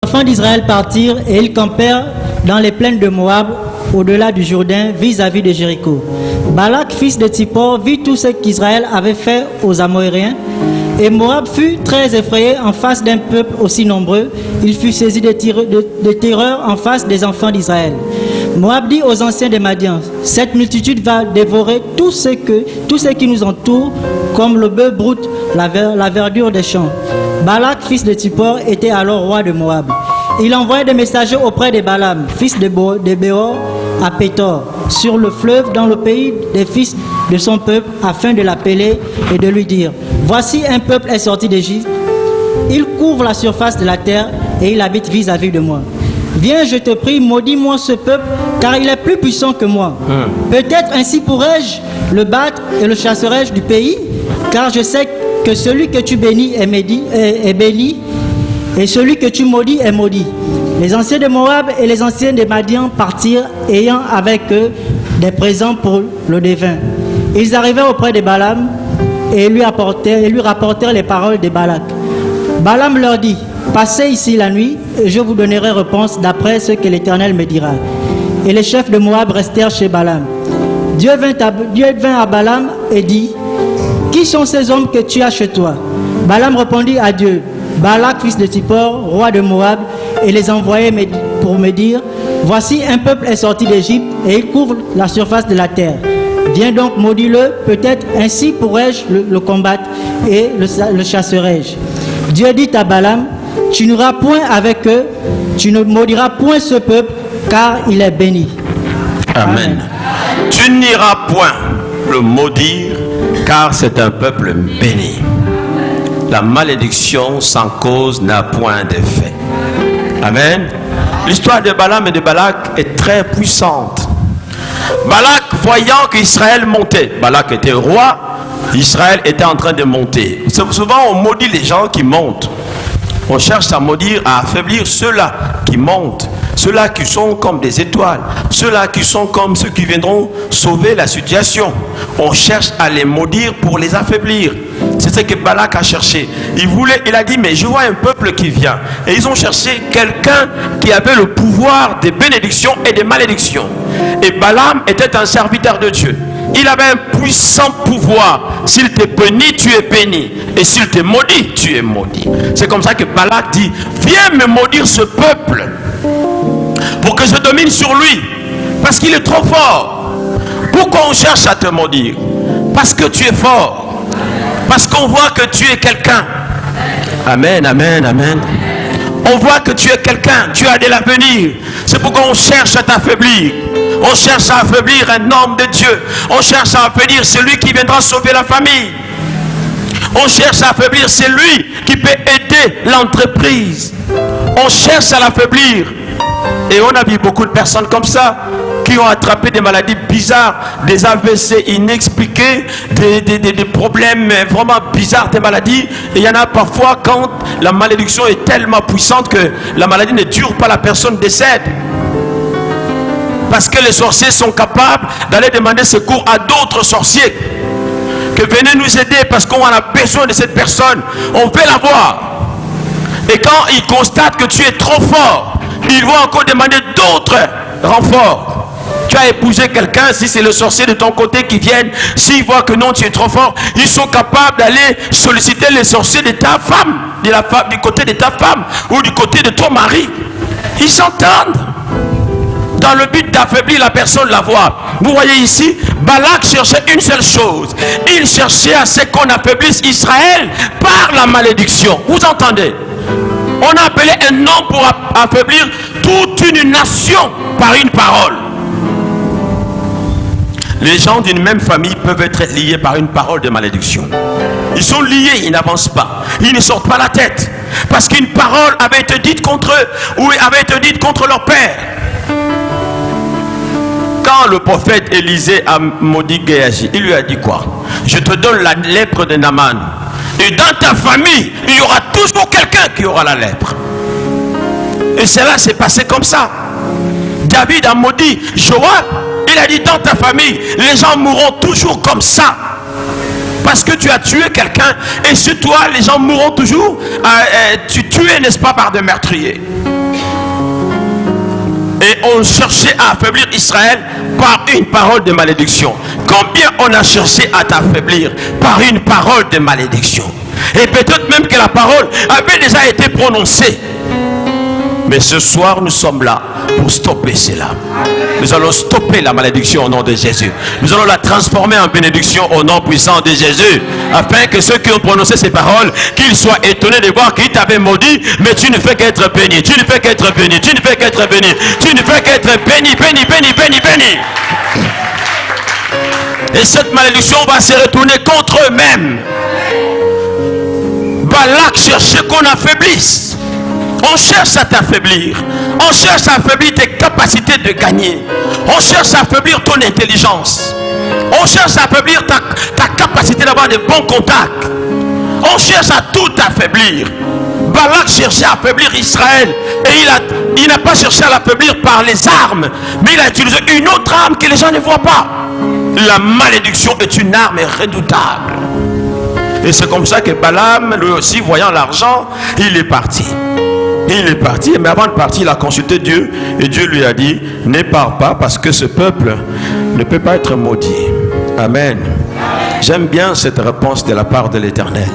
enfants d'Israël partirent et ils campèrent dans les plaines de Moab, au-delà du Jourdain, vis-à-vis de Jéricho. Balak, fils de Tsippor, vit tout ce qu'Israël avait fait aux Amoréens, et Moab fut très effrayé en face d'un peuple aussi nombreux. Il fut saisi de terreur en face des enfants d'Israël. Moab dit aux anciens des Madians: cette multitude va dévorer tout ce qui nous entoure, comme le bœuf broute la verdure des champs. Balak, fils de Tsippor, était alors roi de Moab. Il envoyait des messagers auprès de Balaam, fils de Béor, à Pétor, sur le fleuve, dans le pays des fils de son peuple, afin de l'appeler et de lui dire: voici un peuple est sorti d'Égypte, il couvre la surface de la terre et il habite vis-à-vis de moi. Viens, je te prie, maudis-moi ce peuple, car il est plus puissant que moi. Peut-être ainsi pourrais-je le battre et le chasserai-je du pays, car je sais que celui que tu bénis est béni, et celui que tu maudis est maudit. Les anciens de Moab et les anciens de Madian partirent, ayant avec eux des présents pour le devin. Ils arrivèrent auprès de Balaam et lui rapportèrent les paroles de Balak. Balaam leur dit: passez ici la nuit, et je vous donnerai réponse d'après ce que l'Éternel me dira. Et les chefs de Moab restèrent chez Balaam. Dieu vint à Balaam et dit: qui sont ces hommes que tu as chez toi? Balaam répondit à Dieu: Balak, fils de Tsippor, roi de Moab, et les envoyait pour me dire: voici un peuple est sorti d'Égypte et il couvre la surface de la terre. Viens donc, maudis-le, peut-être ainsi pourrais-je le combattre et le chasserai-je. Dieu dit à Balaam: tu n'iras point avec eux, tu ne maudiras point ce peuple, car il est béni. Amen. Tu n'iras point le maudire, car c'est un peuple béni. La malédiction sans cause n'a point d'effet. Amen. L'histoire de Balaam et de Balak est très puissante. Balak, voyant qu'Israël montait, Balak était roi, Israël était en train de monter. Souvent on maudit les gens qui montent. On cherche à maudire, à affaiblir ceux-là qui montent, ceux-là qui sont comme des étoiles, ceux-là qui sont comme ceux qui viendront sauver la situation. On cherche à les maudire pour les affaiblir. C'est ce que Balak a cherché. Il a dit: mais je vois un peuple qui vient. Et ils ont cherché quelqu'un qui avait le pouvoir de bénédiction et de malédiction. Et Balaam était un serviteur de Dieu. Il avait un puissant pouvoir. S'il te bénit, tu es béni. Et s'il te maudit, tu es maudit. C'est comme ça que Balak dit: viens me maudire ce peuple pour que je domine sur lui. Parce qu'il est trop fort. Pourquoi on cherche à te maudire? Parce que tu es fort. Parce qu'on voit que tu es quelqu'un. Amen, amen, amen. On voit que tu es quelqu'un, tu as de l'avenir. C'est pourquoi on cherche à t'affaiblir. On cherche à affaiblir un homme de Dieu. On cherche à affaiblir celui qui viendra sauver la famille. On cherche à affaiblir celui qui peut aider l'entreprise. On cherche à l'affaiblir. Et on a vu beaucoup de personnes comme ça qui ont attrapé des maladies bizarres, des AVC inexpliqués, des problèmes vraiment bizarres, des maladies. Et il y en a parfois quand la malédiction est tellement puissante que la maladie ne dure pas, la personne décède. Parce que les sorciers sont capables d'aller demander secours à d'autres sorciers. Que venez nous aider parce qu'on a besoin de cette personne. On veut la voir. Et quand ils constatent que tu es trop fort, ils vont encore demander d'autres renforts. Tu as épousé quelqu'un, si c'est le sorcier de ton côté qui viennent, s'ils voient que non, tu es trop fort, ils sont capables d'aller solliciter les sorciers de ta femme, du côté de ta femme ou du côté de ton mari. Ils s'entendent dans le but d'affaiblir la personne, la voir. Vous voyez ici, Balak cherchait une seule chose. Il cherchait à ce qu'on affaiblisse Israël par la malédiction. Vous entendez? On a appelé un homme pour affaiblir toute une nation par une parole. Les gens d'une même famille peuvent être liés par une parole de malédiction. Ils sont liés, ils n'avancent pas. Ils ne sortent pas la tête. Parce qu'une parole avait été dite contre eux ou avait été dite contre leur père. Quand le prophète Élisée a maudit Géasi, il lui a dit quoi? Je te donne la lèpre de Naaman. Et dans ta famille, il y aura toujours quelqu'un qui aura la lèpre. Et cela s'est passé comme ça. David a maudit Joab. Il a dit: dans ta famille, les gens mourront toujours comme ça. Parce que tu as tué quelqu'un. Et sur toi, les gens mourront toujours. Tu tues, n'est-ce pas, par des meurtriers. Et on cherchait à affaiblir Israël par une parole de malédiction. Combien on a cherché à t'affaiblir par une parole de malédiction? Et peut-être même que la parole avait déjà été prononcée. Mais ce soir, nous sommes là pour stopper cela. Nous allons stopper la malédiction au nom de Jésus. Nous allons la transformer en bénédiction au nom puissant de Jésus. Afin que ceux qui ont prononcé ces paroles, qu'ils soient étonnés de voir qu'ils t'avaient maudit, mais tu ne fais qu'être béni. Tu ne fais qu'être béni. Tu ne fais qu'être béni. Tu ne fais qu'être béni, béni, béni, béni, béni. Et cette malédiction va se retourner contre eux-mêmes. Balak cherchait qu'on affaiblisse. On cherche à t'affaiblir. On cherche à affaiblir tes capacités de gagner. On cherche à affaiblir ton intelligence. On cherche à affaiblir ta capacité d'avoir de bons contacts. On cherche à tout affaiblir. Balak cherchait à affaiblir Israël. Et il n'a pas cherché à l'affaiblir par les armes. Mais il a utilisé une autre arme que les gens ne voient pas. La malédiction est une arme redoutable. Et c'est comme ça que Balaam, lui aussi, voyant l'argent, il est parti. Il est parti, mais avant de partir, il a consulté Dieu. Et Dieu lui a dit, ne pars pas parce que ce peuple ne peut pas être maudit. Amen. J'aime bien cette réponse de la part de l'Éternel.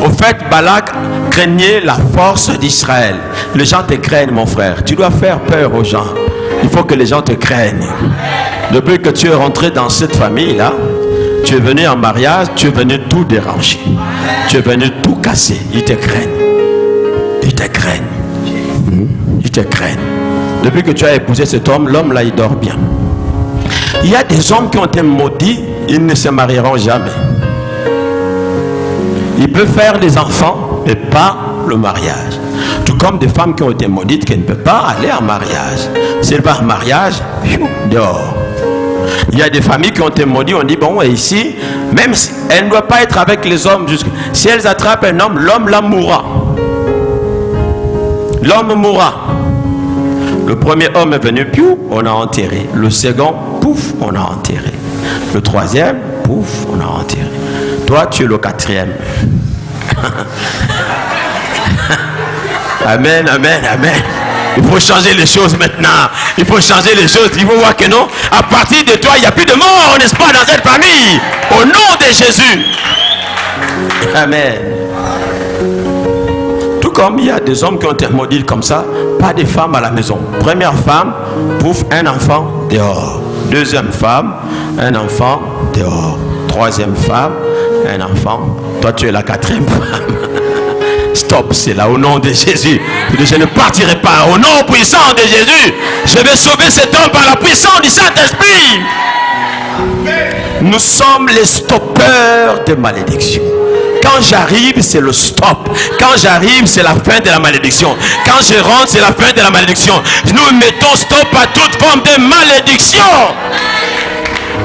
Au fait, Balak craignait la force d'Israël. Les gens te craignent, mon frère. Tu dois faire peur aux gens. Il faut que les gens te craignent. Depuis que tu es rentré dans cette famille-là, tu es venu en mariage, tu es venu tout déranger. Tu es venu tout casser. Ils te craignent. Ils te craignent. Ils te craignent. Depuis que tu as épousé cet homme, l'homme là, il dort bien. Il y a des hommes qui ont été maudits, ils ne se marieront jamais. Ils peuvent faire des enfants, mais pas le mariage. Tout comme des femmes qui ont été maudites, qui ne peuvent pas aller en mariage. Si elles vont en mariage, dehors. Il y a des familles qui ont été maudites, on dit, bon, ici, même si elles ne doivent pas être avec les hommes, si elles attrapent un homme, l'homme là mourra. L'homme mourra. Le premier homme est venu, piou, on a enterré. Le second, pouf, on a enterré. Le troisième, pouf, on a enterré. Toi, tu es le quatrième. Amen, amen, amen. Il faut changer les choses maintenant. Il faut changer les choses. Il faut voir que non, à partir de toi, il n'y a plus de mort, n'est-ce pas, dans cette famille. Au nom de Jésus. Amen. Tout comme il y a des hommes qui ont été maudits comme ça, pas de femmes à la maison. Première femme, pouf, un enfant dehors. Deuxième femme, un enfant dehors. Troisième femme, un enfant. Toi, tu es la quatrième femme. Stop, c'est là, au nom de Jésus. Je ne partirai pas. Au nom puissant de Jésus, je vais sauver cet homme par la puissance du Saint-Esprit. Nous sommes les stoppeurs de malédiction. Quand j'arrive, c'est le stop. Quand j'arrive, c'est la fin de la malédiction. Quand je rentre, c'est la fin de la malédiction. Nous mettons stop à toute forme de malédiction.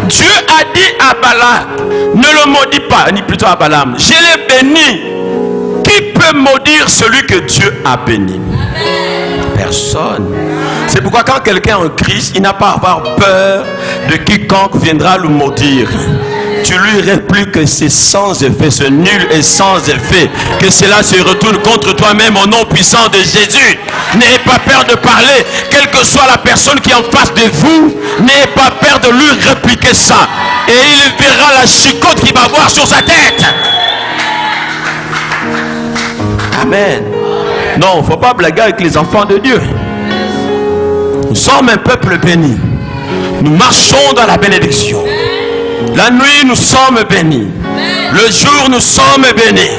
Dieu a dit à Balak, ne le maudis pas, ni plutôt à Balaam, je l'ai béni. Qui peut maudire celui que Dieu a béni? Personne. C'est pourquoi quand quelqu'un est en Christ, il n'a pas à avoir peur de quiconque viendra le maudire. Tu lui répliques que c'est sans effet, c'est nul et sans effet. Que cela se retourne contre toi-même au nom puissant de Jésus. N'ayez pas peur de parler, quelle que soit la personne qui est en face de vous. N'ayez pas peur de lui répliquer ça. Et il verra la chicote qu'il va avoir sur sa tête. Amen. Non, il ne faut pas blaguer avec les enfants de Dieu. Nous sommes un peuple béni. Nous marchons dans la bénédiction. La nuit, nous sommes bénis. Le jour, nous sommes bénis.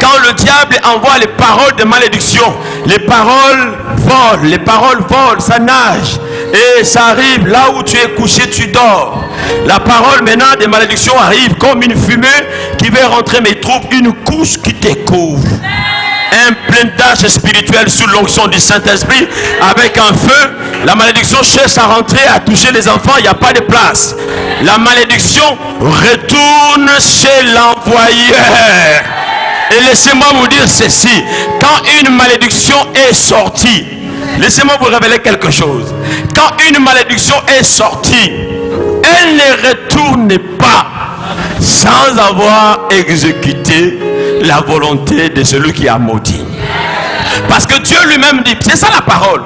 Quand le diable envoie les paroles de malédiction, les paroles volent, ça nage. Et ça arrive là où tu es couché, tu dors. La parole maintenant de malédiction arrive comme une fumée qui veut rentrer, mais trouve une couche qui te couvre. Un blindage spirituel sous l'onction du Saint-Esprit avec un feu. La malédiction cherche à rentrer, à toucher les enfants, il n'y a pas de place. La malédiction retourne chez l'envoyeur. Et laissez-moi vous dire ceci, quand une malédiction est sortie, laissez-moi vous révéler quelque chose. Quand une malédiction est sortie, elle ne retourne pas sans avoir exécuté la volonté de celui qui a maudit. Parce Parce que Dieu lui-même dit, c'est ça la parole.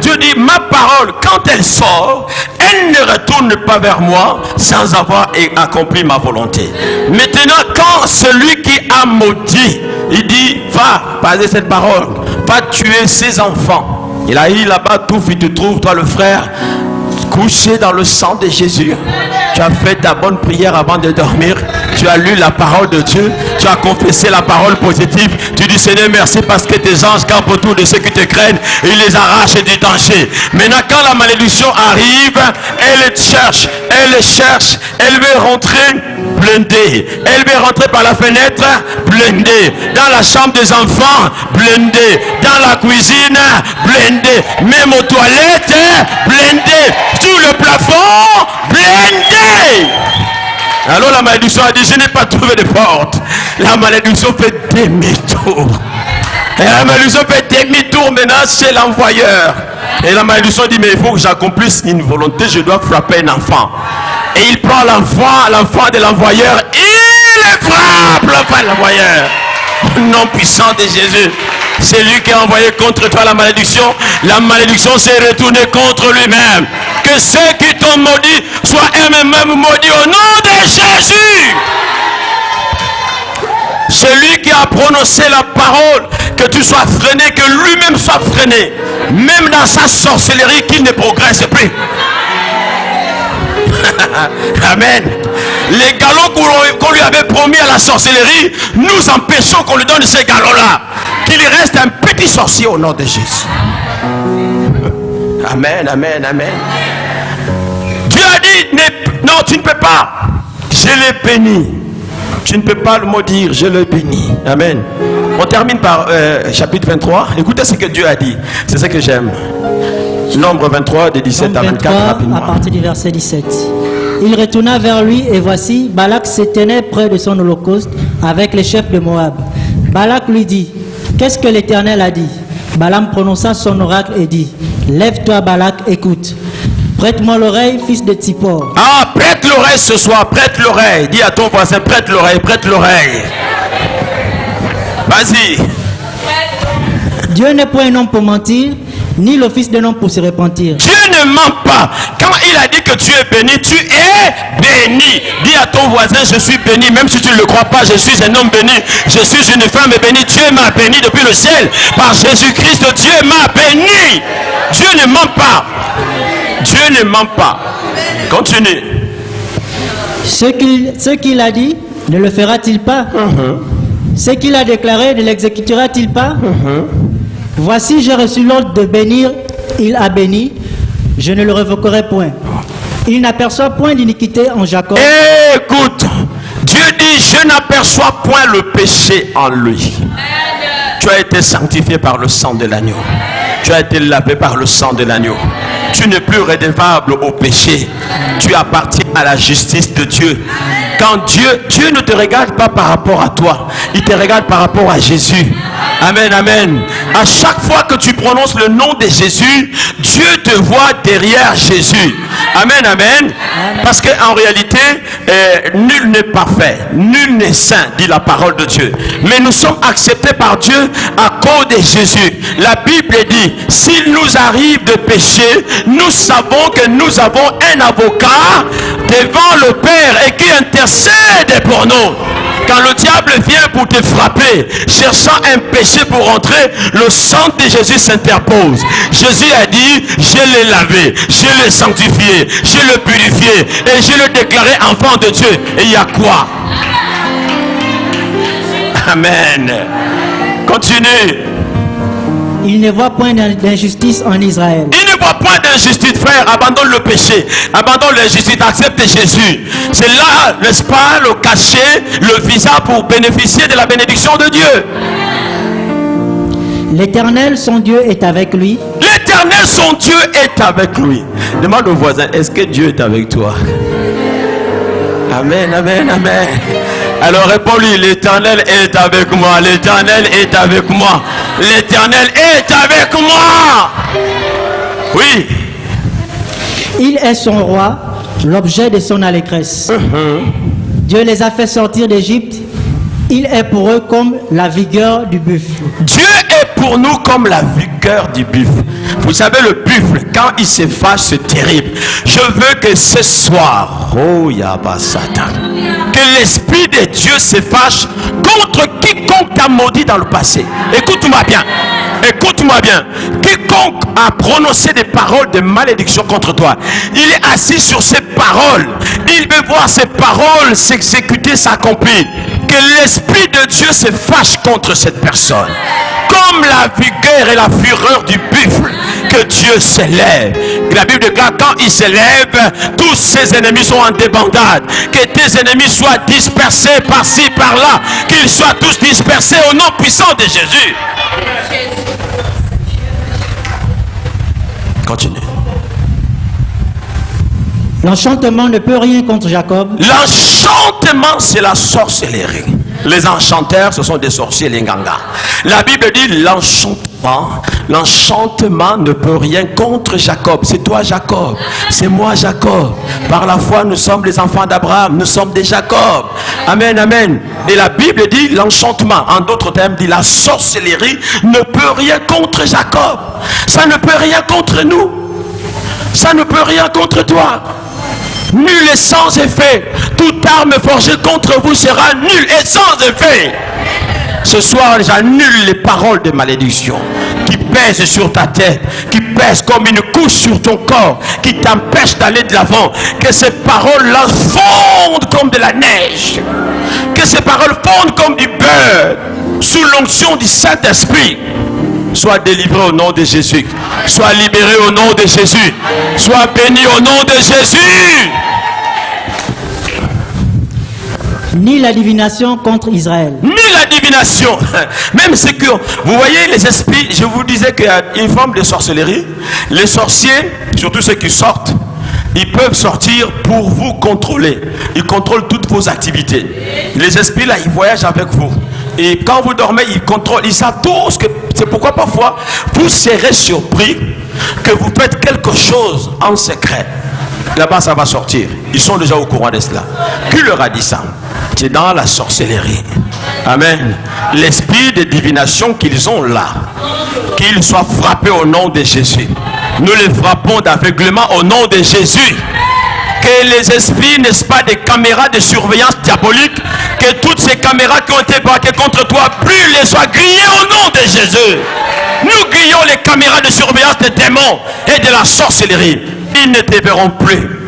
Dieu dit, ma parole, quand elle sort, elle ne retourne pas vers moi sans avoir accompli ma volonté. Maintenant, quand celui qui a maudit, il dit, va, passer cette parole, va tuer ses enfants. Il a dit là-bas, tout tu te trouves, toi le frère, couché dans le sang de Jésus. Tu as fait ta bonne prière avant de dormir. Tu as lu la parole de Dieu. Tu as confessé la parole positive. Tu dis, Seigneur, merci parce que tes anges campent autour de ceux qui te craignent. Et ils les arrachent du danger. Maintenant, quand la malédiction arrive, elle cherche. Elle veut rentrer blindée. Elle veut rentrer par la fenêtre blindée. Dans la chambre des enfants blindée. Dans la cuisine blindée. Même aux toilettes blindée. Sous le plafond blindé. Alors la malédiction a dit, je n'ai pas trouvé de porte. La malédiction fait demi-tour. Et la malédiction fait demi-tour maintenant chez l'envoyeur. Et la malédiction dit, mais il faut que j'accomplisse une volonté, je dois frapper un enfant. Et il prend l'enfant de l'envoyeur, il le frappe, l'enfant de l'envoyeur. Au nom puissant de Jésus. C'est lui qui a envoyé contre toi la malédiction s'est retournée contre lui-même. Que ceux qui t'ont maudit soient eux-mêmes maudits au nom de Jésus. Celui qui a prononcé la parole, que tu sois freiné, que lui-même soit freiné. Même dans sa sorcellerie, qu'il ne progresse plus. Amen. Les galops qu'on lui avait promis à la sorcellerie, nous empêchons qu'on lui donne ces galops-là. Qu'il reste un petit sorcier au nom de Jésus. Amen, amen, amen. Dieu a dit, non, tu ne peux pas. Je l'ai béni. Tu ne peux pas le maudire, je l'ai béni. Amen. On termine par chapitre 23. Écoutez ce que Dieu a dit. C'est ce que j'aime. Nombre 23, de 17 à 24, rapidement. À partir du verset 17. Il retourna vers lui et voici, Balak se tenait près de son holocauste avec les chefs de Moab. Balak lui dit, qu'est-ce que l'Éternel a dit? Balaam prononça son oracle et dit, lève-toi Balak, écoute. Prête-moi l'oreille, fils de Tsippor. Ah, prête l'oreille ce soir, prête l'oreille. Dis à ton voisin, prête l'oreille, prête l'oreille. Vas-y. Dieu n'est point un homme pour mentir, ni le fils d'un homme pour se repentir. Dieu ne ment pas. Quand il a dit que tu es béni, tu es béni. Dis à ton voisin, je suis béni. Même si tu ne le crois pas, je suis un homme béni. Je suis une femme bénie. Dieu m'a béni depuis le ciel. Par Jésus-Christ, Dieu m'a béni. Dieu ne ment pas. Dieu ne ment pas. Continue. Ce qu'il a dit, ne le fera-t-il pas? Ce qu'il a déclaré, ne l'exécutera-t-il pas? Voici, j'ai reçu l'ordre de bénir, il a béni, je ne le révoquerai point. Il n'aperçoit point d'iniquité en Jacob. Écoute, Dieu dit, je n'aperçois point le péché en lui. Tu as été sanctifié par le sang de l'agneau. Tu as été lavé par le sang de l'agneau. Tu n'es plus redevable au péché. Tu appartiens à la justice de Dieu. Quand Dieu ne te regarde pas par rapport à toi, il te regarde par rapport à Jésus. Amen, amen. À chaque fois que tu prononces le nom de Jésus, Dieu te voit derrière Jésus. Amen, amen. Parce qu'en réalité, nul n'est parfait, nul n'est saint, dit la parole de Dieu. Mais nous sommes acceptés par Dieu à cause de Jésus. La Bible dit, s'il nous arrive de pécher, nous savons que nous avons un avocat devant le Père et qui intercède pour nous. Quand le diable vient pour te frapper, cherchant un péché pour entrer, le sang de Jésus s'interpose. Jésus a dit, je l'ai lavé, je l'ai sanctifié, je l'ai purifié et je l'ai déclaré enfant de Dieu. Et il y a quoi? Amen. Continue. Il ne voit point d'injustice en Israël. Il ne voit point d'injustice, frère. Abandonne le péché. Abandonne l'injustice. Accepte Jésus. C'est là, n'est-ce pas, le cachet, le visa pour bénéficier de la bénédiction de Dieu. L'Éternel, son Dieu, est avec lui. L'Éternel, son Dieu, est avec lui. Demande au voisin, est-ce que Dieu est avec toi? Amen, amen, amen. Alors réponds-lui, l'Éternel est avec moi, l'Éternel est avec moi, l'Éternel est avec moi. Oui. Il est son roi, l'objet de son allégresse. Dieu les a fait sortir d'Égypte. Il est pour eux comme la vigueur du buffle. Dieu est pour nous comme la vigueur du buffle. Vous savez, le buffle, quand il se fâche, c'est terrible. Je veux que ce soir, oh Yaba Satan, que l'Esprit de Dieu se fâche contre quiconque t'a maudit dans le passé. Écoute-moi bien. Écoute-moi bien. Quiconque a prononcé des paroles de malédiction contre toi, il est assis sur ces paroles. Il veut voir ces paroles s'exécuter, s'accomplir. Que l'Esprit de Dieu se fâche contre cette personne. Comme la vigueur et la fureur du buffle, que Dieu s'élève. La Bible déclare, quand il s'élève, tous ses ennemis sont en débandade. Que tes ennemis soient dispersés par-ci, par-là. Qu'ils soient tous dispersés au nom puissant de Jésus. Continue. L'enchantement ne peut rien contre Jacob. L'enchantement, c'est la sorcellerie. Les enchanteurs, ce sont des sorciers, les gangas. La Bible dit l'enchantement ne peut rien contre Jacob. C'est toi Jacob, c'est moi Jacob. Par la foi, nous sommes les enfants d'Abraham, nous sommes des Jacob. Amen, amen. Et la Bible dit l'enchantement, en d'autres termes, dit la sorcellerie ne peut rien contre Jacob. Ça ne peut rien contre nous. Ça ne peut rien contre toi. Nul et sans effet. Toute arme forgée contre vous sera nulle et sans effet. Ce soir, j'annule les paroles de malédiction qui pèsent sur ta tête, qui pèsent comme une couche sur ton corps, qui t'empêchent d'aller de l'avant. Que ces paroles-là fondent comme de la neige. Que ces paroles fondent comme du beurre sous l'onction du Saint-Esprit. Sois délivré au nom de Jésus. Sois libéré au nom de Jésus. Sois béni au nom de Jésus. Ni la divination contre Israël. Ni la divination. Même ce que vous voyez, les esprits, je vous disais qu'il y a une forme de sorcellerie. Les sorciers, surtout ceux qui sortent, ils peuvent sortir pour vous contrôler. Ils contrôlent toutes vos activités. Les esprits là, ils voyagent avec vous. Et quand vous dormez, ils contrôlent, ils savent tout ce que... C'est pourquoi parfois, vous serez surpris que vous faites quelque chose en secret. Là-bas, ça va sortir. Ils sont déjà au courant de cela. Qui leur a dit ça? C'est dans la sorcellerie. Amen. L'esprit de divination qu'ils ont là, qu'ils soient frappés au nom de Jésus. Nous les frappons d'aveuglement au nom de Jésus. Que les esprits, n'est-ce pas, des caméras de surveillance diabolique, que toutes ces caméras qui ont été braquées contre toi, plus les soient grillées au nom de Jésus. Nous grillons les caméras de surveillance des démons et de la sorcellerie. Ils ne te verront plus.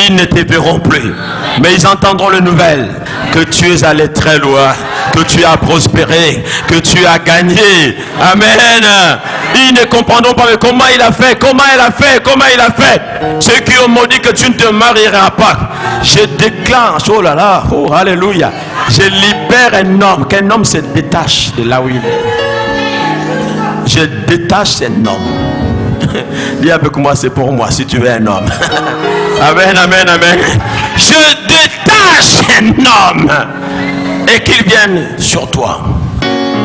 Ils ne te verront plus. Mais ils entendront les nouvelles que tu es allé très loin, que tu as prospéré, que tu as gagné. Amen. Ils ne comprendront pas mais comment il a fait, comment il a fait, comment il a fait. Ceux qui ont maudit que tu ne te marieras pas. Je déclenche, oh là là, oh alléluia. Je libère un homme, qu'un homme se détache de là où il est. Je détache un homme. Dis avec moi, c'est pour moi, si tu veux un homme. Amen, amen, amen. Je détache un homme et qu'il vienne sur toi.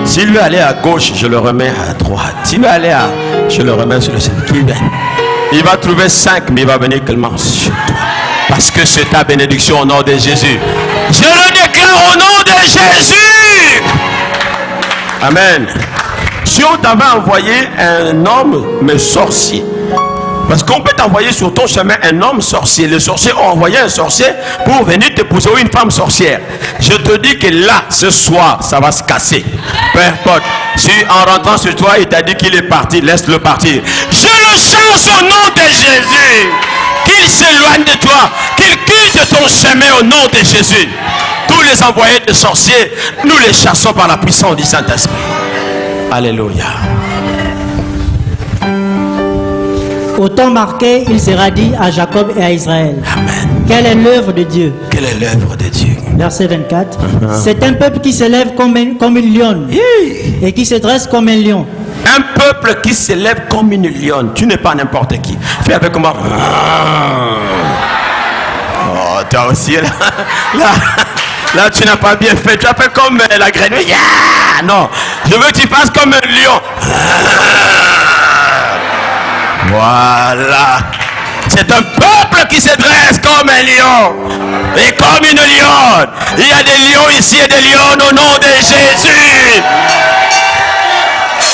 S'il veut aller à gauche, je le remets à droite. S'il veut aller à... je le remets sur le centre. Il va trouver 5, mais il va venir tellement sur toi. Parce que c'est ta bénédiction au nom de Jésus. Je le déclare au nom de Jésus. Amen. Si on t'avait envoyé un homme, mais sorcier, parce qu'on peut t'envoyer sur ton chemin un homme sorcier. Les sorciers ont envoyé un sorcier pour venir t'épouser, ou une femme sorcière. Je te dis que là, ce soir, ça va se casser. Peu importe. Si en rentrant sur toi, il t'a dit qu'il est parti, laisse-le partir. Je le chasse au nom de Jésus. Qu'il s'éloigne de toi, qu'il quitte ton chemin au nom de Jésus. Tous les envoyés de sorciers, nous les chassons par la puissance du Saint-Esprit. Alléluia. Au temps marqué, il sera dit à Jacob et à Israël. Amen. Quelle est l'œuvre de Dieu? Quelle est l'œuvre de Dieu? Verset 24. C'est un peuple qui s'élève comme une lionne et qui se dresse comme un lion. Un peuple qui s'élève comme une lionne. Tu n'es pas n'importe qui. Fais avec moi. Oh, toi aussi là, tu n'as pas bien fait. Tu as fait comme la grenouille. Yeah! Non, je veux que tu fasses comme un lion. Voilà. C'est un peuple qui se dresse comme un lion et comme une lionne. Il y a des lions ici et des lionnes au nom de Jésus.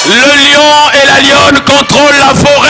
Le lion et la lionne contrôlent la forêt.